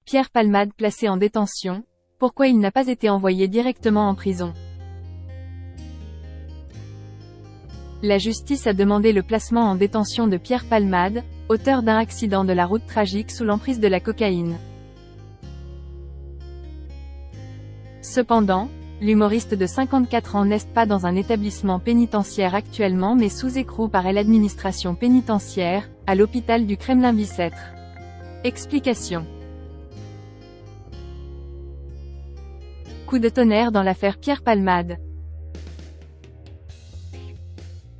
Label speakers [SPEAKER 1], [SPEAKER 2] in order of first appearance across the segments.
[SPEAKER 1] Pierre Palmade placé en détention, pourquoi il n'a pas été envoyé directement en prison? La justice a demandé le placement en détention de Pierre Palmade, auteur d'un accident de la route tragique sous l'emprise de la cocaïne. Cependant, l'humoriste de 54 ans n'est pas dans un établissement pénitentiaire actuellement mais sous écrou par l'administration pénitentiaire, à l'hôpital du Kremlin-Bicêtre. Explication. Coup de tonnerre dans l'affaire Pierre Palmade.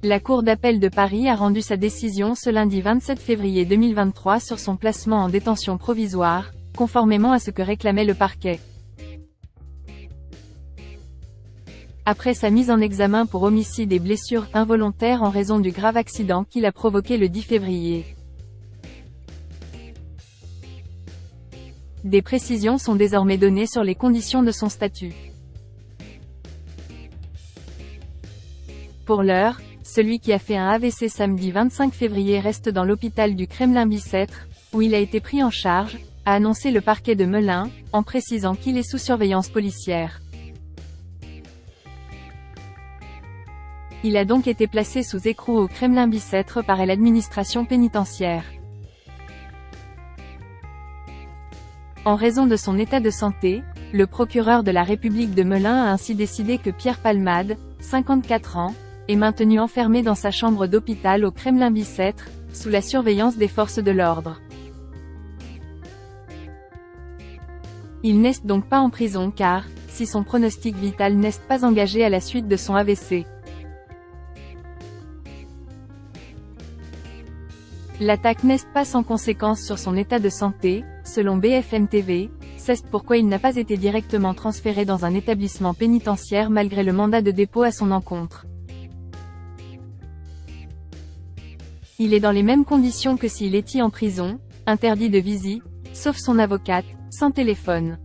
[SPEAKER 1] La Cour d'appel de Paris a rendu sa décision ce lundi 27 février 2023 sur son placement en détention provisoire, conformément à ce que réclamait le parquet. Après sa mise en examen pour homicide et blessures involontaires en raison du grave accident qu'il a provoqué le 10 février. Des précisions sont désormais données sur les conditions de son statut. Pour l'heure, celui qui a fait un AVC samedi 25 février reste dans l'hôpital du Kremlin-Bicêtre, où il a été pris en charge, a annoncé le parquet de Melun, en précisant qu'il est sous surveillance policière. Il a donc été placé sous écrou au Kremlin-Bicêtre par l'administration pénitentiaire. En raison de son état de santé, le procureur de la République de Melun a ainsi décidé que Pierre Palmade, 54 ans, est maintenu enfermé dans sa chambre d'hôpital au Kremlin-Bicêtre, sous la surveillance des forces de l'ordre. Il n'est donc pas en prison car, si son pronostic vital n'est pas engagé à la suite de son AVC. L'attaque n'est pas sans conséquence sur son état de santé, selon BFM TV, c'est pourquoi il n'a pas été directement transféré dans un établissement pénitentiaire malgré le mandat de dépôt à son encontre. Il est dans les mêmes conditions que s'il était en prison, interdit de visite, sauf son avocate, sans téléphone.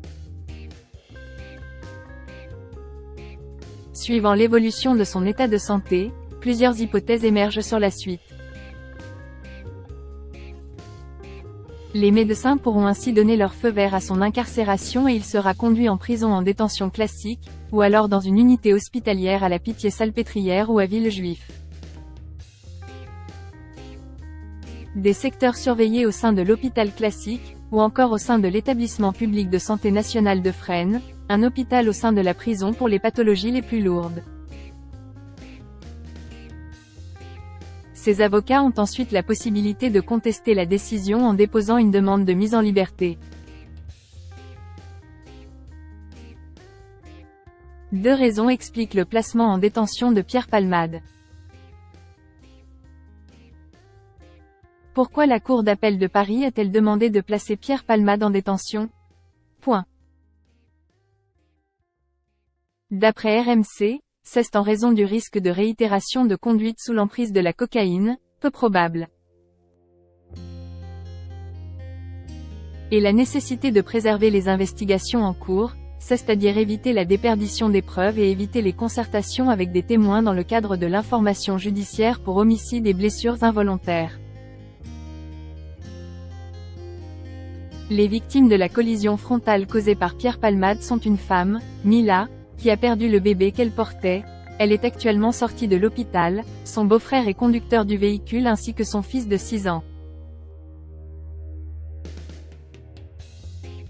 [SPEAKER 1] Suivant l'évolution de son état de santé, plusieurs hypothèses émergent sur la suite. Les médecins pourront ainsi donner leur feu vert à son incarcération et il sera conduit en prison en détention classique, ou alors dans une unité hospitalière à la Pitié-Salpêtrière ou à Villejuif. Des secteurs surveillés au sein de l'hôpital classique, ou encore au sein de l'établissement public de santé nationale de Fresnes, un hôpital au sein de la prison pour les pathologies les plus lourdes. Ses avocats ont ensuite la possibilité de contester la décision en déposant une demande de mise en liberté. Deux raisons expliquent le placement en détention de Pierre Palmade. Pourquoi la Cour d'appel de Paris a-t-elle demandé de placer Pierre Palmade en détention? D'après RMC, c'est en raison du risque de réitération de conduite sous l'emprise de la cocaïne, peu probable. Et la nécessité de préserver les investigations en cours, c'est-à-dire éviter la déperdition des preuves et éviter les concertations avec des témoins dans le cadre de l'information judiciaire pour homicide et blessures involontaires. Les victimes de la collision frontale causée par Pierre Palmade sont une femme, Mila, qui a perdu le bébé qu'elle portait. Elle est actuellement sortie de l'hôpital, son beau-frère est conducteur du véhicule ainsi que son fils de 6 ans.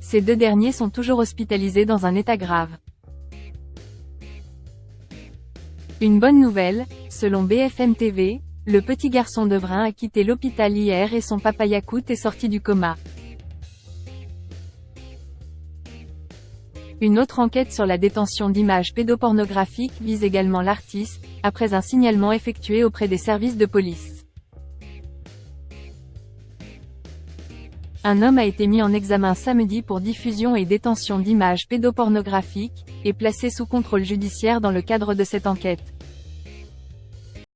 [SPEAKER 1] Ces deux derniers sont toujours hospitalisés dans un état grave. Une bonne nouvelle, selon BFM TV, le petit garçon de Brun a quitté l'hôpital hier et son papa Yakout est sorti du coma. Une autre enquête sur la détention d'images pédopornographiques vise également l'artiste, après un signalement effectué auprès des services de police. Un homme a été mis en examen samedi pour diffusion et détention d'images pédopornographiques, et placé sous contrôle judiciaire dans le cadre de cette enquête.